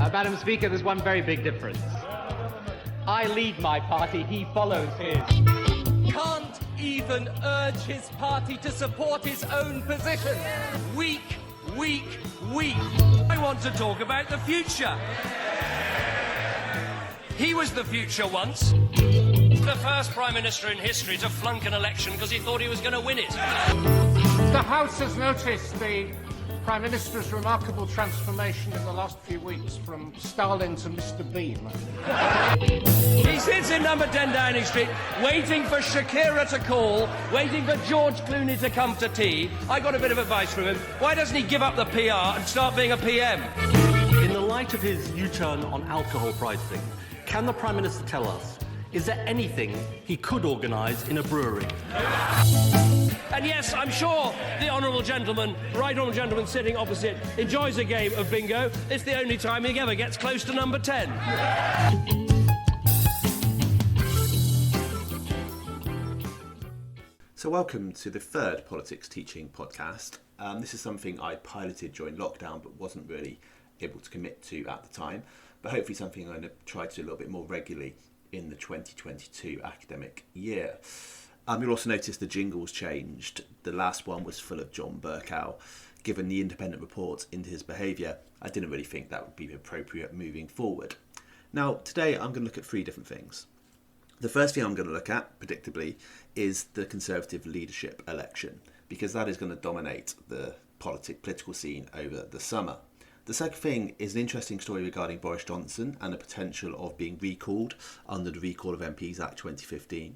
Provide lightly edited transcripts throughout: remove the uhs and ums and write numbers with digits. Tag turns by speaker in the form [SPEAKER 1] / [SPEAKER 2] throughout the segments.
[SPEAKER 1] Madam Speaker, there's one very big difference. I lead my party, he follows his.
[SPEAKER 2] Can't even urge his party to support his own position. Weak, weak, weak. I want to talk about the future. He was the future once. The first Prime Minister in history to flunk an election because he thought he was going to win it.
[SPEAKER 3] The House has noticed the Prime Minister's remarkable transformation in the last few weeks from Stalin to Mr. Bean.
[SPEAKER 2] He sits in number 10 Downing Street, waiting for Shakira to call, waiting for George Clooney to come to tea. I got a bit of advice from him. Why doesn't he give up the PR and start being a PM?
[SPEAKER 4] In the light of his U-turn on alcohol pricing, can the Prime Minister tell us, is there anything he could organise in a brewery?
[SPEAKER 2] And yes, I'm sure the right honourable gentleman sitting opposite enjoys a game of bingo. It's the only time he ever gets close to number 10.
[SPEAKER 5] So welcome to the third Politics Teaching podcast. This is something I piloted during lockdown but wasn't really able to commit to at the time, but hopefully something I'm going to try to do a little bit more regularly in the 2022 academic year. You'll also notice the jingles changed. The last one was full of John Bercow. Given the independent report into his behaviour, I didn't really think that would be appropriate moving forward. Now, today I'm going to look at three different things. The first thing I'm going to look at, predictably, is the Conservative leadership election, because that is going to dominate the political scene over the summer. The second thing is an interesting story regarding Boris Johnson and the potential of being recalled under the Recall of MPs Act 2015.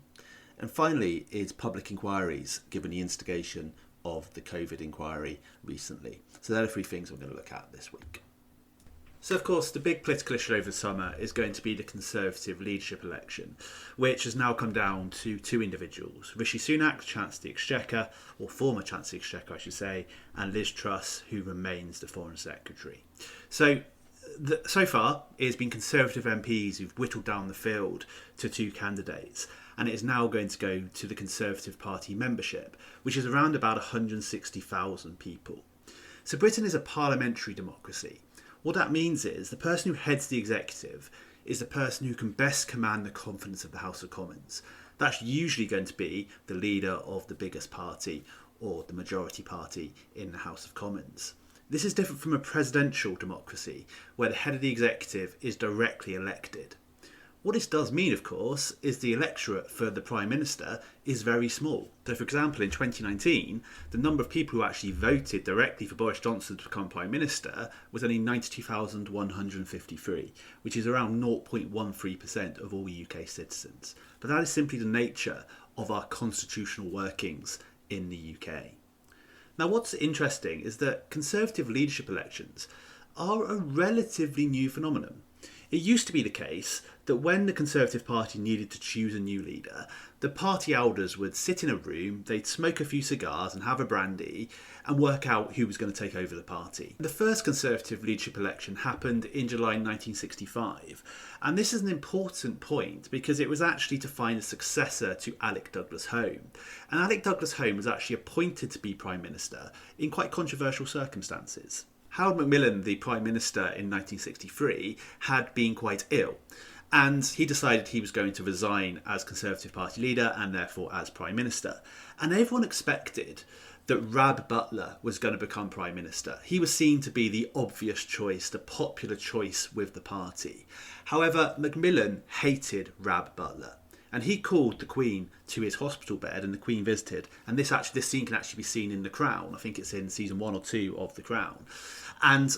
[SPEAKER 5] And finally is public inquiries, given the instigation of the COVID inquiry recently. So they're the three things I'm going to look at this week. So of course the big political issue over the summer is going to be the Conservative leadership election, which has now come down to two individuals, Rishi Sunak, Chancellor of the Exchequer, or former Chancellor of the Exchequer I should say, and Liz Truss, who remains the Foreign Secretary. So far it has been Conservative MPs who've whittled down the field to two candidates, and it is now going to go to the Conservative Party membership, which is around about 160,000 people. So Britain is a parliamentary democracy. What that means is the person who heads the executive is the person who can best command the confidence of the House of Commons. That's usually going to be the leader of the biggest party or the majority party in the House of Commons. This is different from a presidential democracy, where the head of the executive is directly elected. What this does mean, of course, is the electorate for the Prime Minister is very small. So, for example, in 2019, the number of people who actually voted directly for Boris Johnson to become Prime Minister was only 92,153, which is around 0.13% of all UK citizens. But that is simply the nature of our constitutional workings in the UK. Now, what's interesting is that Conservative leadership elections are a relatively new phenomenon. It used to be the case that when the Conservative Party needed to choose a new leader, the party elders would sit in a room, they'd smoke a few cigars and have a brandy and work out who was going to take over the party. The first Conservative leadership election happened in July 1965, and this is an important point because it was actually to find a successor to Alec Douglas Home. And Alec Douglas Home was actually appointed to be Prime Minister in quite controversial circumstances. Harold Macmillan, the Prime Minister in 1963, had been quite ill, and he decided he was going to resign as Conservative Party leader and therefore as Prime Minister. And everyone expected that Rab Butler was going to become Prime Minister. He was seen to be the obvious choice, the popular choice with the party. However, Macmillan hated Rab Butler, and he called the Queen to his hospital bed, and the Queen visited. And this scene can actually be seen in The Crown. I think it's in season 1 or 2 of The Crown. And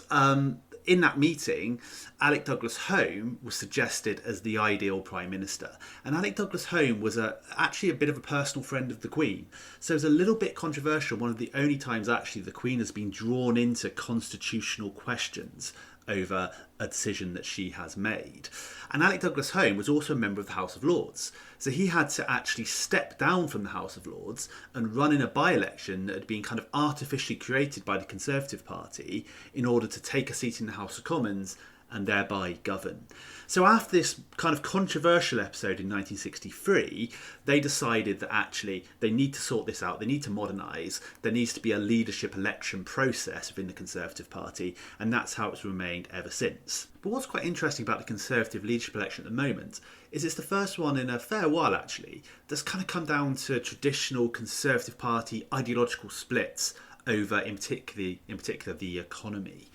[SPEAKER 5] in that meeting, Alec Douglas Home was suggested as the ideal Prime Minister. And Alec Douglas Home was actually a bit of a personal friend of the Queen. So it was a little bit controversial, one of the only times actually the Queen has been drawn into constitutional questions over a decision that she has made. And Alec Douglas Home was also a member of the House of Lords. So he had to actually step down from the House of Lords and run in a by-election that had been kind of artificially created by the Conservative Party in order to take a seat in the House of Commons
[SPEAKER 6] and thereby govern. So after this kind of controversial episode in 1963, they decided that actually they need to sort this out, they need to modernise, there needs to be a leadership election process within the Conservative Party, and that's how it's remained ever since. But what's quite interesting about the Conservative leadership election at the moment is it's the first one in a fair while actually that's kind of come down to traditional Conservative Party ideological splits over in particular the economy.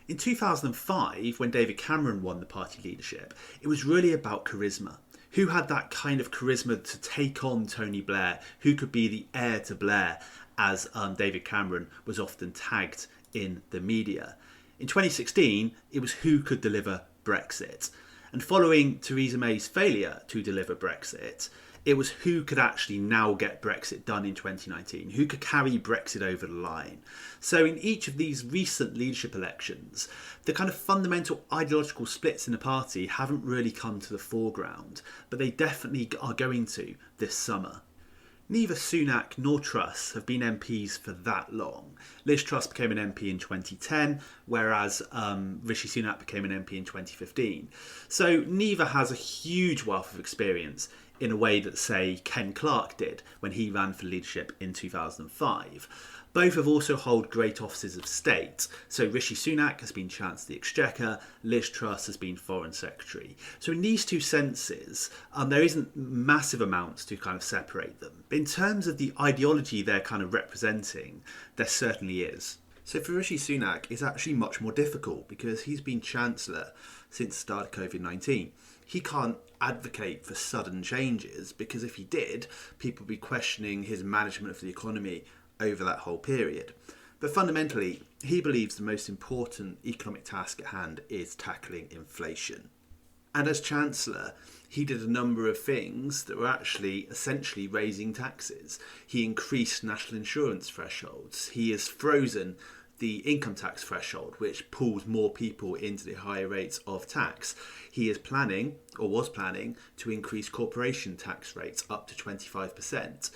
[SPEAKER 6] In 2005, when David Cameron won the party leadership, it was really about charisma. Who had that kind of charisma to take on Tony Blair? Who could be the heir to Blair, as David Cameron was often tagged in the media? In 2016, it was who could deliver Brexit. And following Theresa May's failure to deliver Brexit, it was who could actually now get Brexit done in 2019, who could carry Brexit over the line. So in each of these recent leadership elections, the kind of fundamental ideological splits in the party haven't really come to the foreground, but they definitely are going to this summer. Neither Sunak nor Truss have been MPs for that long. Liz Truss became an MP in 2010, whereas Rishi Sunak became an MP in 2015. So neither has a huge wealth of experience in a way that, say, Ken Clarke did when he ran for leadership in 2005. Both have also held great offices of state. So Rishi Sunak has been Chancellor of the Exchequer, Liz Truss has been Foreign Secretary. So in these two senses, there isn't massive amounts to kind of separate them. But in terms of the ideology they're kind of representing, there certainly is. So for Rishi Sunak, it's actually much more difficult because he's been Chancellor since the start of COVID-19. He can't advocate for sudden changes because if he did, people would be questioning his management of the economy over that whole period. But fundamentally, he believes the most important economic task at hand is tackling inflation. And as Chancellor, he did a number of things that were actually essentially raising taxes. He increased national insurance thresholds. He has frozen the income tax threshold, which pulls more people into the higher rates of tax. He is planning, or was planning, to increase corporation tax rates up to 25%.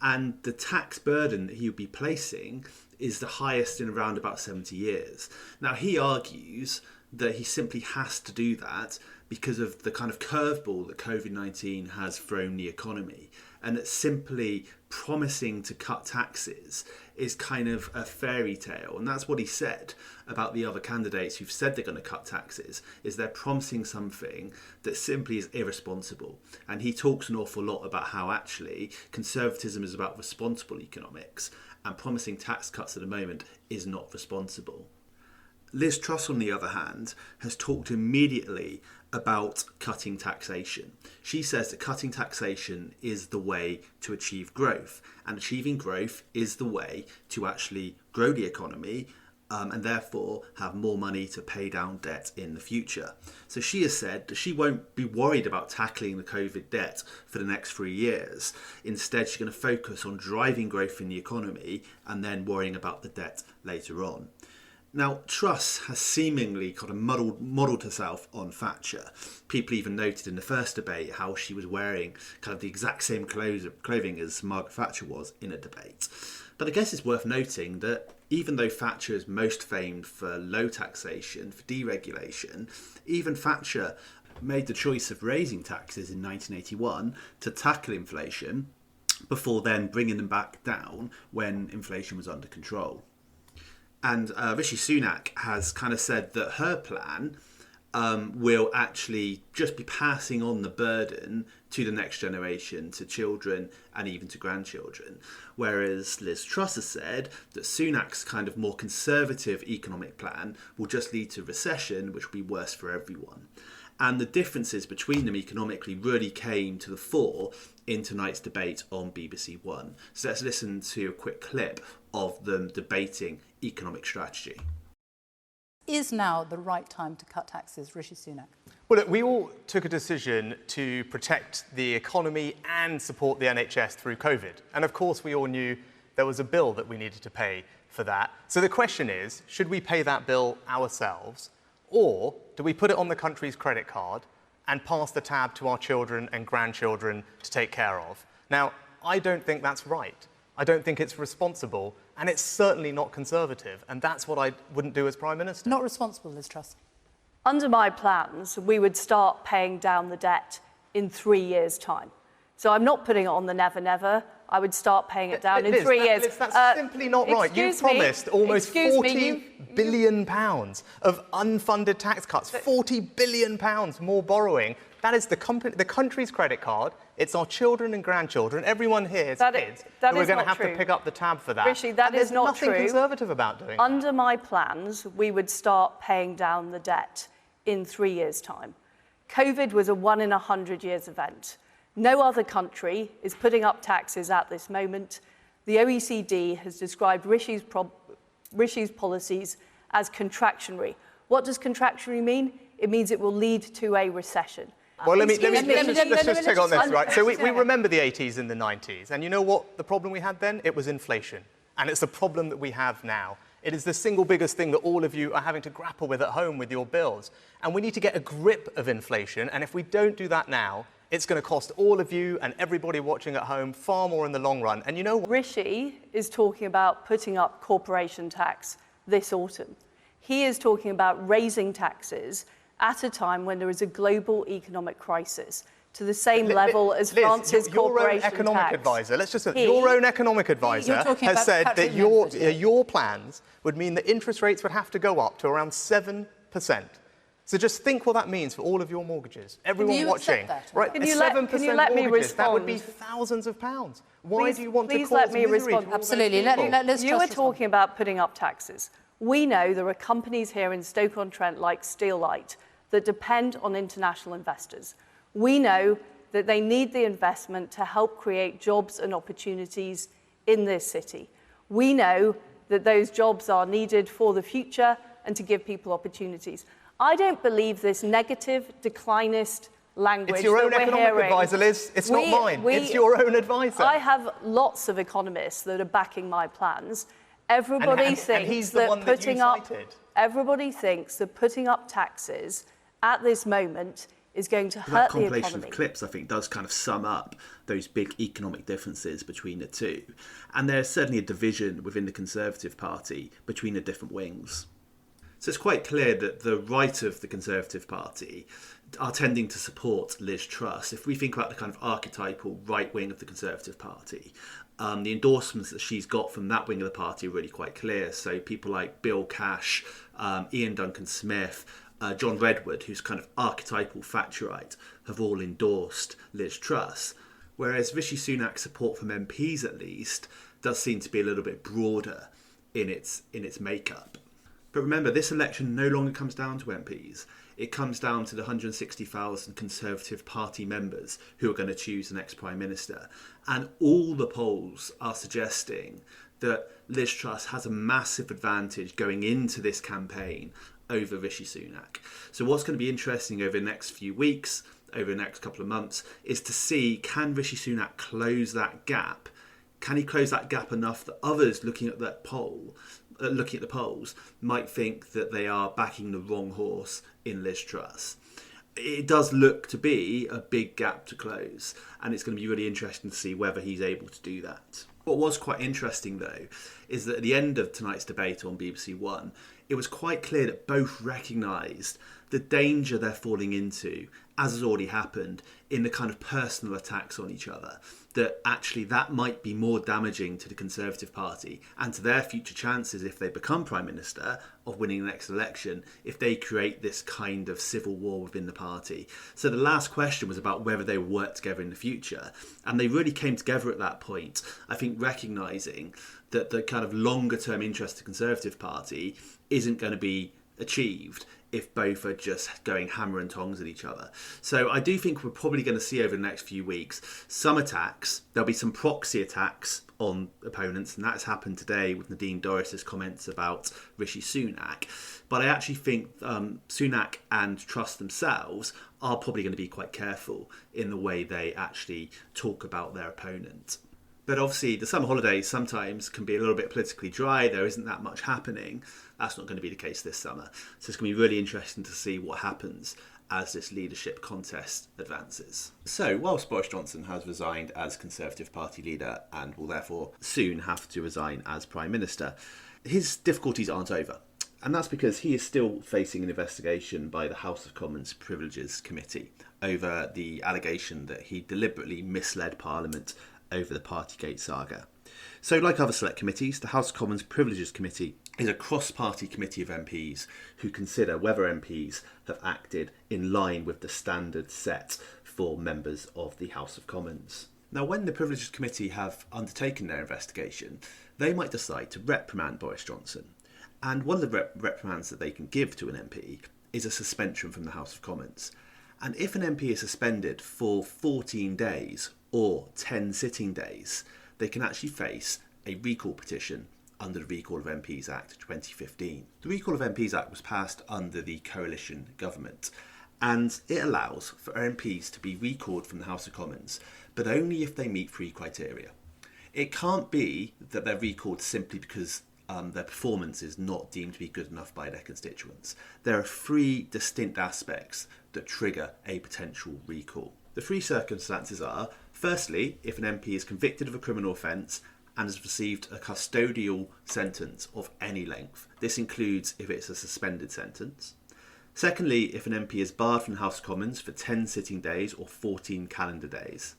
[SPEAKER 6] And the tax burden that he would be placing is the highest in around about 70 years. Now, he argues that he simply has to do that because of the kind of curveball that COVID-19 has thrown the economy, and that simply promising to cut taxes is kind of a fairy tale. And that's what he said about the other candidates who've said they're going to cut taxes, is they're promising something that simply is irresponsible. And he talks an awful lot about how actually conservatism is about responsible economics, and promising tax cuts at the moment is not responsible. Liz Truss, on the other hand, has talked immediately about cutting taxation. She says that cutting taxation is the way to achieve growth, and achieving growth is the way to actually grow the economy and therefore have more money to pay down debt in the future. So she has said that she won't be worried about tackling the COVID debt for the next 3 years. Instead, she's going to focus on driving growth in the economy and then worrying about the debt later on. Now, Truss has seemingly kind of modelled herself on Thatcher. People even noted in the first debate how she was wearing kind of the exact same clothing as Margaret Thatcher was in a debate. But I guess it's worth noting that even though Thatcher is most famed for low taxation, for deregulation, even Thatcher made the choice of raising taxes in 1981 to tackle inflation before then bringing them back down when inflation was under control. And Rishi Sunak has kind of said that her plan will actually just be passing on the burden to the next generation, to children and even to grandchildren. Whereas Liz Truss has said that Sunak's kind of more conservative economic plan will just lead to recession, which will be worse for everyone. And the differences between them economically really came to the fore in tonight's debate on BBC One. So let's listen to a quick clip of them debating economic strategy.
[SPEAKER 7] Is now the right time to cut taxes, Rishi Sunak?
[SPEAKER 8] Well, look, we all took a decision to protect the economy and support the NHS through COVID. And of course, we all knew there was a bill that we needed to pay for that. So the question is, should we pay that bill ourselves, or do we put it on the country's credit card and pass the tab to our children and grandchildren to take care of? Now, I don't think that's right. I don't think it's responsible, and it's certainly not conservative, and that's what I wouldn't do as Prime Minister.
[SPEAKER 7] Not responsible, Liz Truss.
[SPEAKER 9] Under my plans, we would start paying down the debt in 3 years' time. So I'm not putting it on the never, never. I would start paying it down in 3 years.
[SPEAKER 8] Liz, that's simply not right. You promised almost £40 billion of unfunded tax cuts, £40 billion more borrowing. That is the country's credit card. It's our children and grandchildren, everyone here's kids, who are going to have to pick up the tab for that.
[SPEAKER 9] Rishi, that is not true.
[SPEAKER 8] There's nothing conservative about doing that.
[SPEAKER 9] Under my plans, we would start paying down the debt in 3 years' time. COVID was a 1 in 100 years event. No other country is putting up taxes at this moment. The OECD has described Rishi's policies as contractionary. What does contractionary mean? It means it will lead to a recession.
[SPEAKER 8] Well, let's just take on this, right? So we remember the 80s and the 90s, and you know what the problem we had then? It was inflation, and it's the problem that we have now. It is the single biggest thing that all of you are having to grapple with at home with your bills. And we need to get a grip of inflation, and if we don't do that now, it's going to cost all of you and everybody watching at home far more in the long run. And you know what?
[SPEAKER 9] Rishi is talking about putting up corporation tax this autumn. He is talking about raising taxes at a time when there is a global economic crisis to the same level as France's corporation tax.
[SPEAKER 8] Your own economic advisor, your own economic advisor has said that your plans would mean that interest rates would have to go up to around 7%. So just think what that means for all of your mortgages. Everyone watching, right?
[SPEAKER 9] Can you let me respond?
[SPEAKER 8] That would be thousands of pounds. Why do you want to cause
[SPEAKER 9] let me
[SPEAKER 8] misery
[SPEAKER 9] respond?
[SPEAKER 8] to all
[SPEAKER 7] Absolutely.
[SPEAKER 8] those people?
[SPEAKER 9] You were talking about putting up taxes. We know there are companies here in Stoke-on-Trent like Steelite that depend on international investors. We know that they need the investment to help create jobs and opportunities in this city. We know that those jobs are needed for the future and to give people opportunities. I don't believe this negative, declinist language.
[SPEAKER 8] It's your own
[SPEAKER 9] that we're
[SPEAKER 8] economic
[SPEAKER 9] hearing.
[SPEAKER 8] advisor, Liz. It's not mine. It's your own advisor.
[SPEAKER 9] I have lots of economists that are backing my plans. Everybody thinks that everybody thinks that putting up taxes at this moment is going to hurt the economy.
[SPEAKER 6] That compilation of clips, I think, does kind of sum up those big economic differences between the two. And there's certainly a division within the Conservative Party between the different wings. So it's quite clear that the right of the Conservative Party are tending to support Liz Truss. If we think about the kind of archetypal right wing of the Conservative Party, the endorsements that she's got from that wing of the party are really quite clear. So people like Bill Cash, Ian Duncan Smith, John Redwood, who's kind of archetypal Thatcherite, have all endorsed Liz Truss. Whereas Rishi Sunak's support from MPs, at least, does seem to be a little bit broader in its makeup. But remember, this election no longer comes down to MPs. It comes down to the 160,000 Conservative Party members who are going to choose the next Prime Minister. And all the polls are suggesting that Liz Truss has a massive advantage going into this campaign over Rishi Sunak. So what's going to be interesting over the next few weeks, over the next couple of months, is to see, can Rishi Sunak close that gap? Can he close that gap enough that others looking at the polls might think that they are backing the wrong horse in Liz Truss? It does look to be a big gap to close, and it's going to be really interesting to see whether he's able to do that. What was quite interesting, though, is that at the end of tonight's debate on BBC One, it was quite clear that both recognised the danger they're falling into, as has already happened, in the kind of personal attacks on each other, that actually that might be more damaging to the Conservative Party and to their future chances if they become Prime Minister of winning the next election, if they create this kind of civil war within the party. So the last question was about whether they will work together in the future. And they really came together at that point, I think, recognising that the kind of longer term interest of the Conservative Party isn't going to be achieved if both are just going hammer and tongs at each other. So I do think we're probably going to see over the next few weeks some attacks. There'll be some proxy attacks on opponents, and that's happened today with Nadine Dorris's comments about Rishi Sunak. But I actually think Sunak and Truss themselves are probably going to be quite careful in the way they actually talk about their opponent. But obviously the summer holidays sometimes can be a little bit politically dry. There isn't that much happening. That's not going to be the case this summer. So it's going to be really interesting to see what happens as this leadership contest advances. So whilst Boris Johnson has resigned as Conservative Party leader and will therefore soon have to resign as Prime Minister, his difficulties aren't over.
[SPEAKER 5] And that's because he is still facing an investigation by the House of Commons Privileges Committee over the allegation that he deliberately misled Parliament over the Partygate saga. So, like other select committees, the House of Commons Privileges Committee is a cross-party committee of MPs who consider whether MPs have acted in line with the standards set for members of the House of Commons. Now, when the Privileges Committee have undertaken their investigation, they might decide to reprimand Boris Johnson. And one of the reprimands that they can give to an MP is a suspension from the House of Commons. And if an MP is suspended for 14 days or 10 sitting days, they can actually face a recall petition under the Recall of MPs Act 2015. The Recall of MPs Act was passed under the coalition government, and it allows for MPs to be recalled from the House of Commons, but only if they meet 3 criteria. It can't be that they're recalled simply because their performance is not deemed to be good enough by their constituents. There are 3 distinct aspects that trigger a potential recall. The 3 circumstances are, firstly, if an MP is convicted of a criminal offence and has received a custodial sentence of any length. This includes if it's a suspended sentence. Secondly, if an MP is barred from the House of Commons for 10 sitting days or 14 calendar days.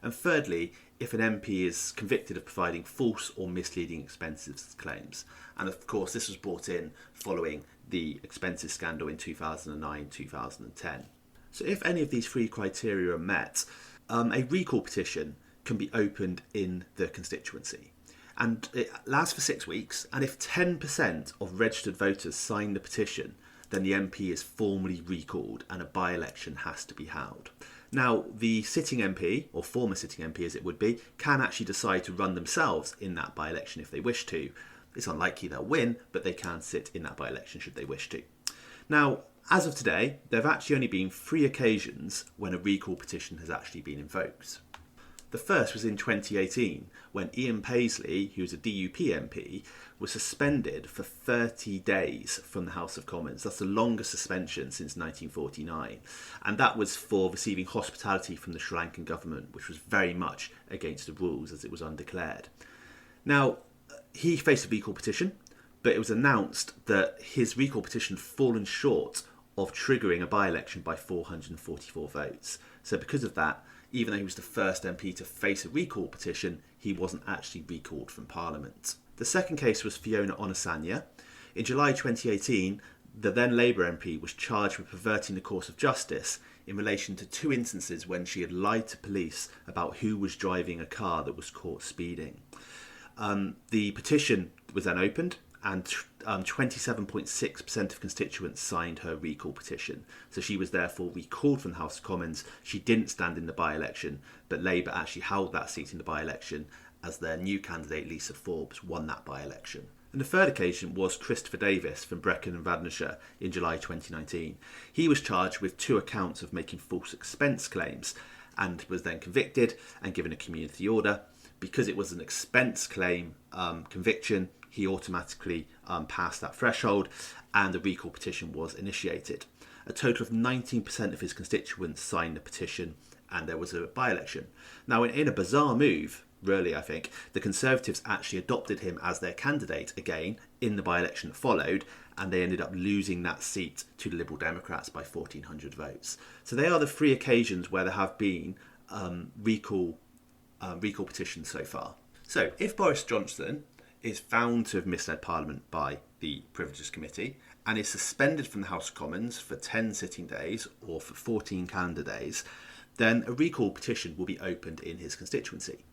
[SPEAKER 5] And thirdly, if an MP is convicted of providing false or misleading expenses claims. And of course, this was brought in following the expenses scandal in 2009-2010. So if any of these 3 criteria are met, a recall petition can be opened in the constituency. And it lasts for 6 weeks, and if 10% of registered voters sign the petition, then the MP is formally recalled and a by-election has to be held. Now, the sitting MP, or former sitting MP as it would be, can actually decide to run themselves in that by-election if they wish to. It's unlikely they'll win, but they can sit in that by-election should they wish to. Now, as of today, there have actually only been 3 occasions when a recall petition has actually been invoked. The first was in 2018, when Ian Paisley, who was a DUP MP, was suspended for 30 days from the House of Commons. That's the longest suspension since 1949. And that was for receiving hospitality from the Sri Lankan government, which was very much against the rules as it was undeclared. Now, he faced a recall petition, but it was announced that his recall petition had fallen short of triggering a by-election by 444 votes. So because of that, even though he was the first MP to face a recall petition, he wasn't actually recalled from Parliament. The second case was Fiona Onasanya. In July 2018, the then Labour MP was charged with perverting the course of justice in relation to 2 instances when she had lied to police about who was driving a car that was caught speeding. The petition was then opened, and 27.6% of constituents signed her recall petition. So she was therefore recalled from the House of Commons. She didn't stand in the by-election, but Labour actually held that seat in the by-election as their new candidate, Lisa Forbes, won that by-election. And the third occasion was Christopher Davis from Brecon and Radnorshire in July 2019. He was charged with 2 accounts of making false expense claims and was then convicted and given a community order. Because it was an expense claim conviction, he automatically passed that threshold and the recall petition was initiated. A total of 19% of his constituents signed the petition and there was a by-election. Now, in a bizarre move, really, I think, the Conservatives actually adopted him as their candidate again in the by-election that followed, and they ended up losing that seat to the Liberal Democrats by 1,400 votes. So they are the 3 occasions where there have been recall petitions so far. So if Boris Johnson is found to have misled Parliament by the Privileges Committee and is suspended from the House of Commons for 10 sitting days or for 14 calendar days, then a recall petition will be opened in his constituency.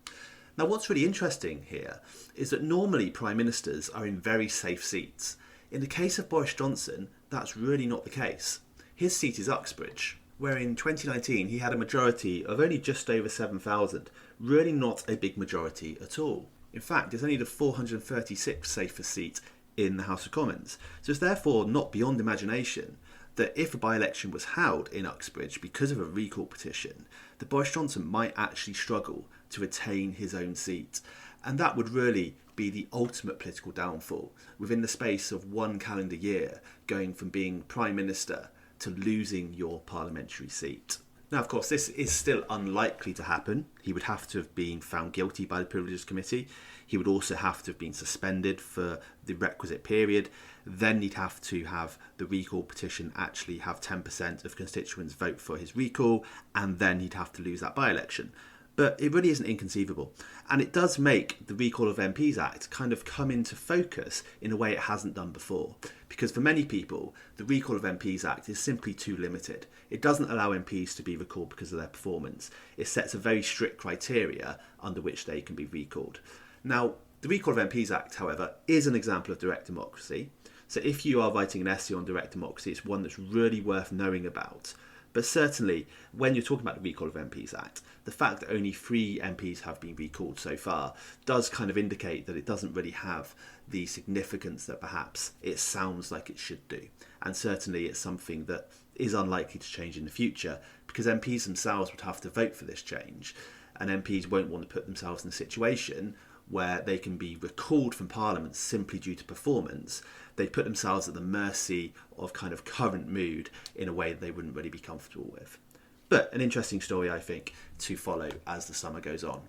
[SPEAKER 5] Now, what's really interesting here is that normally Prime Ministers are in very safe seats. In the case of Boris Johnson, that's really not the case. His seat is Uxbridge, where in 2019 he had a majority of only just over 7,000, really not a big majority at all. In fact, it's only the 436th safest seat in the House of Commons. So it's therefore not beyond imagination that if a by-election was held in Uxbridge because of a recall petition, that Boris Johnson might actually struggle to retain his own seat. And that would really be the ultimate political downfall within the space of 1 calendar year, going from being Prime Minister to losing your parliamentary seat.
[SPEAKER 6] Now, of course, this is still unlikely to happen. He would have to have been found guilty by the Privileges Committee. He would also have to have been suspended for the requisite period. Then he'd have to have the recall petition actually have 10% of constituents vote for his recall, and then he'd have to lose that by-election. But it really isn't inconceivable. And it does make the Recall of MPs Act kind of come into focus in a way it hasn't done before. Because for many people, the Recall of MPs Act is simply too limited. It doesn't allow MPs to be recalled because of their performance. It sets a very strict criteria under which they can be recalled. Now, the Recall of MPs Act, however, is an example of direct democracy. So if you are writing an essay on direct democracy, it's one that's really worth knowing about. But certainly, when you're talking about the Recall of MPs Act, the fact that only 3 MPs have been recalled so far does kind of indicate that it doesn't really have the significance that perhaps it sounds like it should do. And certainly it's something that is unlikely to change in the future, because MPs themselves would have to vote for this change. And MPs won't want to put themselves in a situation where they can be recalled from Parliament simply due to performance. They put themselves at the mercy of kind of current mood in a way that they wouldn't really be comfortable with. But an interesting story, I think, to follow as the summer goes on.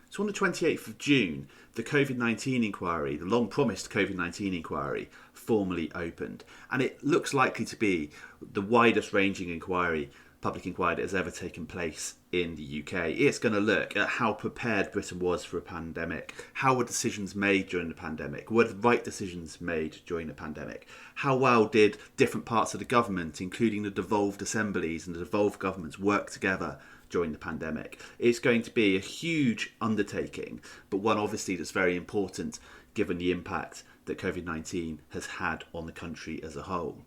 [SPEAKER 6] So on the 28th of June, the COVID-19 inquiry, the long-promised COVID-19 inquiry, formally opened. And it looks likely to be the widest-ranging inquiry, public inquiry that has ever taken place in the UK. It's going to look at how prepared Britain was for a pandemic, how were decisions made during the pandemic, were the right decisions made during the pandemic, how well did different parts of the government, including the devolved assemblies and the devolved governments, work together during the pandemic. It's going to be a huge undertaking, but one obviously that's very important given the impact that COVID-19 has had on the country as a whole.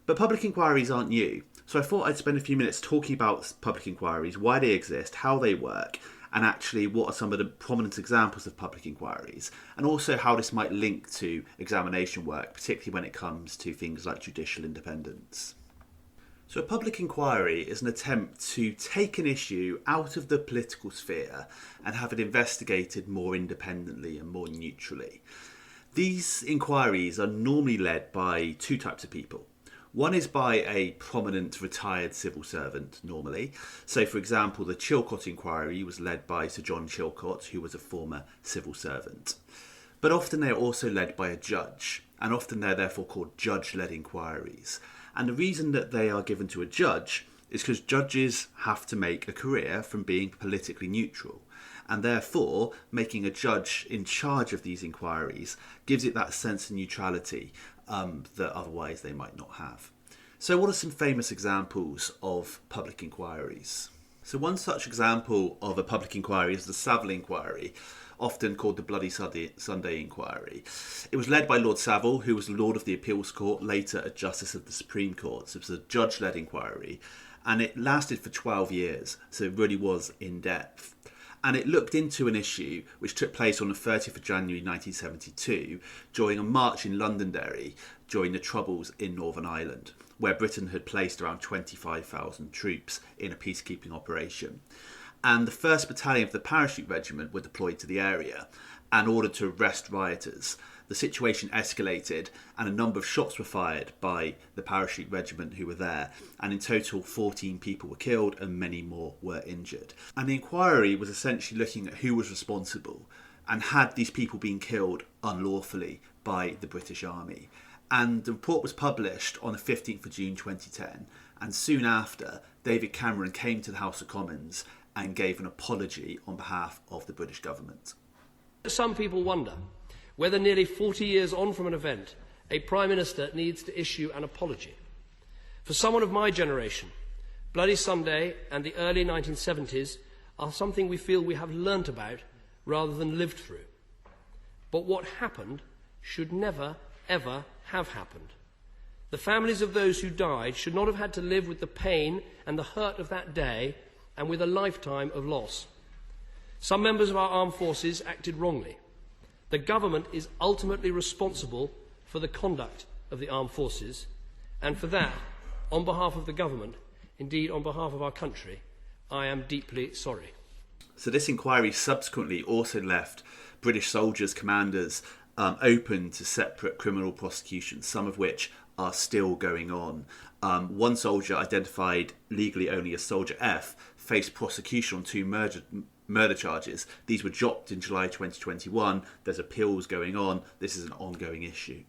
[SPEAKER 6] But public inquiries aren't new. So I thought I'd spend a few minutes talking about public inquiries, why they exist, how they work, and actually what are some of the prominent examples of public inquiries, and also how this might link to examination work, particularly when it comes to things like judicial independence. So a public inquiry is an attempt to take an issue out of the political sphere and have it investigated more independently and more neutrally. These inquiries are normally led by 2 types of people. One is by a prominent retired civil servant, normally. So, for example, the Chilcot inquiry was led by Sir John Chilcot, who was a former civil servant. But often they're also led by a judge, and often they're therefore called judge-led inquiries. And the reason that they are given to a judge is because judges have to make a career from being politically neutral. And therefore, making a judge in charge of these inquiries gives it that sense of neutrality that otherwise they might not have. So what are some famous examples of public inquiries? So one such example of a public inquiry is the Savile inquiry, often called the Bloody Sunday inquiry. It was led by Lord Savile, who was Lord of the Appeals Court, later a Justice of the Supreme Court. So it was a judge-led inquiry, and it lasted for 12 years, so it really was in-depth. And it looked into an issue which took place on the 30th of January 1972 during a march in Londonderry during the Troubles in Northern Ireland, where Britain had placed around 25,000 troops in a peacekeeping operation. And the 1st Battalion of the Parachute Regiment were deployed to the area and ordered to arrest rioters. The situation escalated and a number of shots were fired by the Parachute Regiment who were there, and in total 14 people were killed and many more were injured. And the inquiry was essentially looking at who was responsible and had these people been killed unlawfully by the British Army. And the report was published on the 15th of June 2010, and soon after David Cameron came to the House of Commons and gave an apology on behalf of the British government.
[SPEAKER 2] Some people wonder whether nearly 40 years on from an event, a Prime Minister needs to issue an apology. For someone of my generation, Bloody Sunday and the early 1970s are something we feel we have learnt about rather than lived through. But what happened should never, ever have happened. The families of those who died should not have had to live with the pain and the hurt of that day and with a lifetime of loss. Some members of our armed forces acted wrongly. The government is ultimately responsible for the conduct of the armed forces, and for that, on behalf of the government, indeed on behalf of our country, I am deeply sorry.
[SPEAKER 6] So this inquiry subsequently also left British soldiers, commanders, open to separate criminal prosecutions, some of which are still going on. One soldier, identified legally only as Soldier F, faced prosecution on 2 murder charges. These were dropped in July 2021. There's appeals going on. This is an ongoing issue.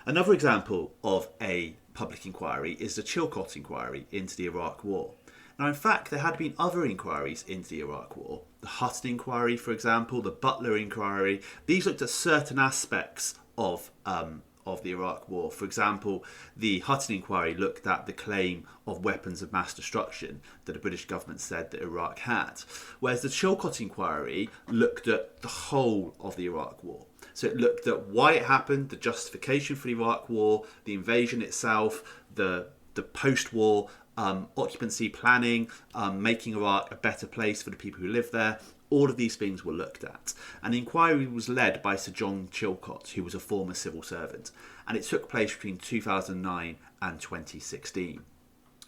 [SPEAKER 6] Another example of a public inquiry is the Chilcot inquiry into the Iraq War. Now, in fact, there had been other inquiries into the Iraq War. The Hutton inquiry, for example, the Butler inquiry. These looked at certain aspects of the Iraq War. For example, the Hutton inquiry looked at the claim of weapons of mass destruction that the British government said that Iraq had, whereas the Chilcot inquiry looked at the whole of the Iraq War. So it looked at why it happened, the justification for the Iraq War, the invasion itself, the post-war occupancy planning, making Iraq a better place for the people who live there. All of these things were looked at. And the inquiry was led by Sir John Chilcot, who was a former civil servant. And it took place between 2009 and 2016.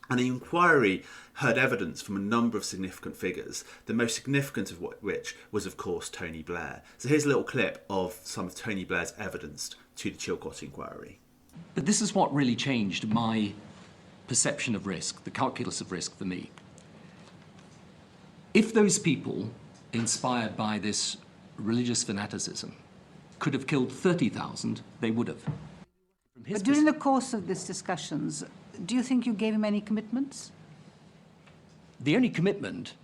[SPEAKER 6] And the inquiry heard evidence from a number of significant figures, the most significant of which was, of course, Tony Blair. So here's a little clip of some of Tony Blair's evidence to the Chilcot inquiry.
[SPEAKER 10] But this is what really changed my perception of risk, the calculus of risk for me. If those people, inspired by this religious fanaticism, could have killed 30,000, they would have.
[SPEAKER 7] But during the course of these discussions, do you think you gave him any commitments?
[SPEAKER 10] The only commitment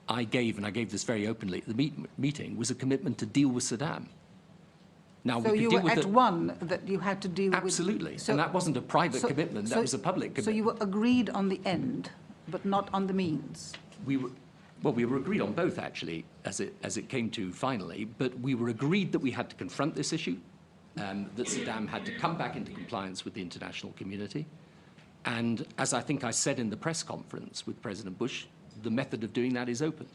[SPEAKER 10] I gave, and I gave this very openly at the meeting, was a commitment to deal with Saddam. Now,
[SPEAKER 7] so you were at one that you had to deal with...
[SPEAKER 10] Absolutely. And that wasn't a private commitment, that was a public commitment.
[SPEAKER 7] So you were agreed on the end, but not on the means?
[SPEAKER 10] We were agreed on both, actually, as it came to finally, but we were agreed that we had to confront this issue, that Saddam had to come back into compliance with the international community. And as I think I said in the press conference with President Bush, the method of doing that is open.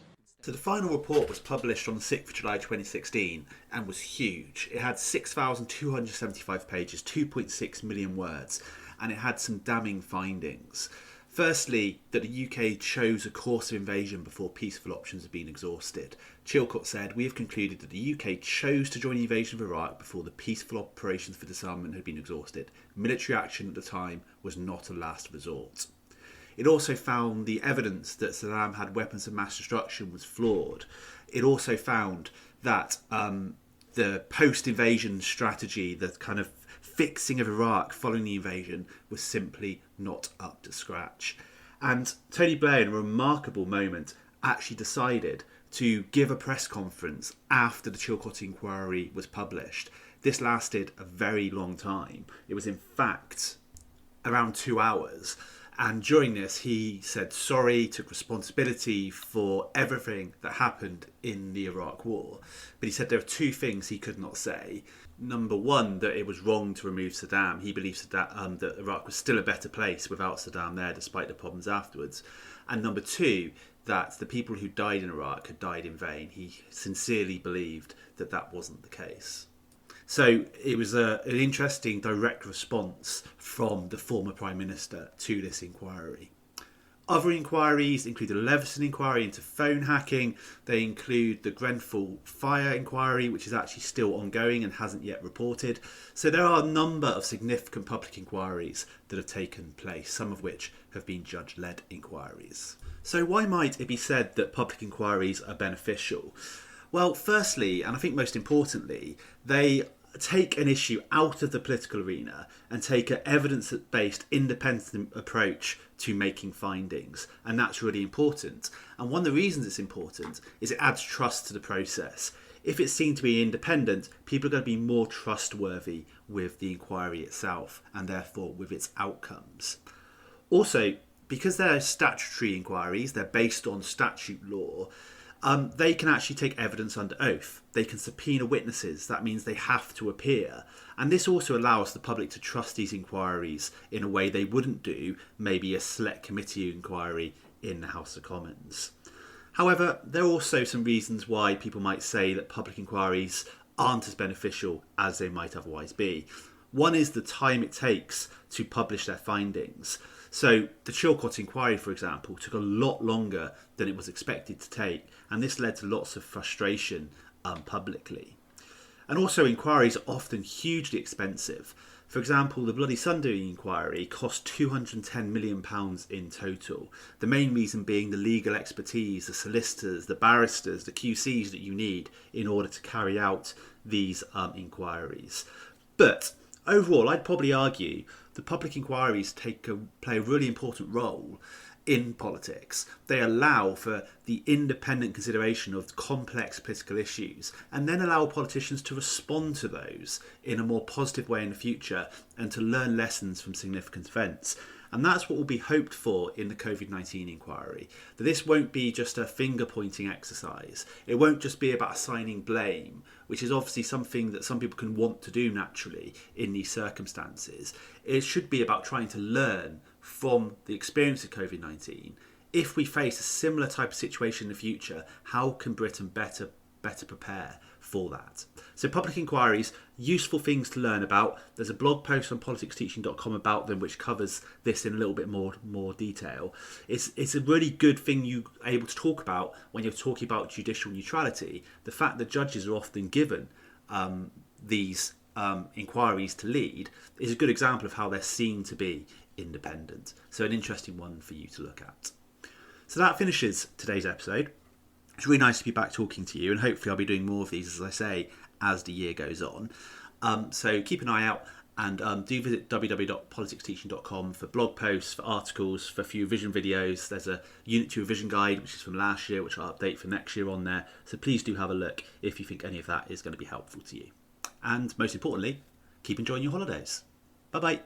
[SPEAKER 6] So the final report was published on the 6th of July 2016 and was huge. It had 6,275 pages, 2.6 million words, and it had some damning findings. Firstly, that the UK chose a course of invasion before peaceful options had been exhausted. Chilcot said, "We have concluded that the UK chose to join the invasion of Iraq before the peaceful operations for disarmament had been exhausted. Military action at the time was not a last resort." It also found the evidence that Saddam had weapons of mass destruction was flawed. It also found that the post-invasion strategy, the kind of fixing of Iraq following the invasion, was simply not up to scratch. And Tony Blair, in a remarkable moment, actually decided to give a press conference after the Chilcot inquiry was published. This lasted a very long time. It was, in fact, around 2 hours. And during this, he said sorry, took responsibility for everything that happened in the Iraq War. But he said there are 2 things he could not say. Number one, that it was wrong to remove Saddam. He believes that Iraq was still a better place without Saddam there, despite the problems afterwards. And number 2, that the people who died in Iraq had died in vain. He sincerely believed that that wasn't the case. So it was an interesting direct response from the former Prime Minister to this inquiry. Other inquiries include the Leveson inquiry into phone hacking. They include the Grenfell fire inquiry, which is actually still ongoing and hasn't yet reported. So there are a number of significant public inquiries that have taken place, some of which have been judge-led inquiries. So why might it be said that public inquiries are beneficial? Well, firstly, and I think most importantly, they take an issue out of the political arena and take an evidence-based, independent approach to making findings. And that's really important. And one of the reasons it's important is it adds trust to the process. If it's seen to be independent, people are going to be more trustworthy with the inquiry itself and therefore with its outcomes. Also, because they're statutory inquiries, they're based on statute law, they can actually take evidence under oath. They can subpoena witnesses. That means they have to appear. And this also allows the public to trust these inquiries in a way they wouldn't do maybe a select committee inquiry in the House of Commons. However, there are also some reasons why people might say that public inquiries aren't as beneficial as they might otherwise be. One is the time it takes to publish their findings. So the Chilcot inquiry, for example, took a lot longer than it was expected to take, and this led to lots of frustration publicly. And also, inquiries are often hugely expensive. For example, the Bloody Sunday inquiry cost £210 million in total. The main reason being the legal expertise, the solicitors, the barristers, the QCs that you need in order to carry out these inquiries. But overall, I'd probably argue the public inquiries play a really important role in politics. They allow for the independent consideration of complex political issues and then allow politicians to respond to those in a more positive way in the future and to learn lessons from significant events. And that's what will be hoped for in the COVID-19 inquiry. That this won't be just a finger-pointing exercise. It won't just be about assigning blame, which is obviously something that some people can want to do naturally in these circumstances. It should be about trying to learn from the experience of COVID-19. If we face a similar type of situation in the future, how can Britain better prepare for that? So public inquiries, useful things to learn about. There's a blog post on politicsteaching.com about them which covers this in a little bit more detail. It's a really good thing you're able to talk about when you're talking about judicial neutrality. The fact that judges are often given these inquiries to lead is a good example of how they're seen to be independent. So an interesting one for you to look at. So that finishes today's episode. It's really nice to be back talking to you, and hopefully I'll be doing more of these, as I say, as the year goes on. So keep an eye out, and do visit www.politicsteaching.com for blog posts, for articles, for a few revision videos. There's a Unit 2 revision guide, which is from last year, which I'll update for next year on there. So please do have a look if you think any of that is going to be helpful to you. And most importantly, keep enjoying your holidays. Bye-bye.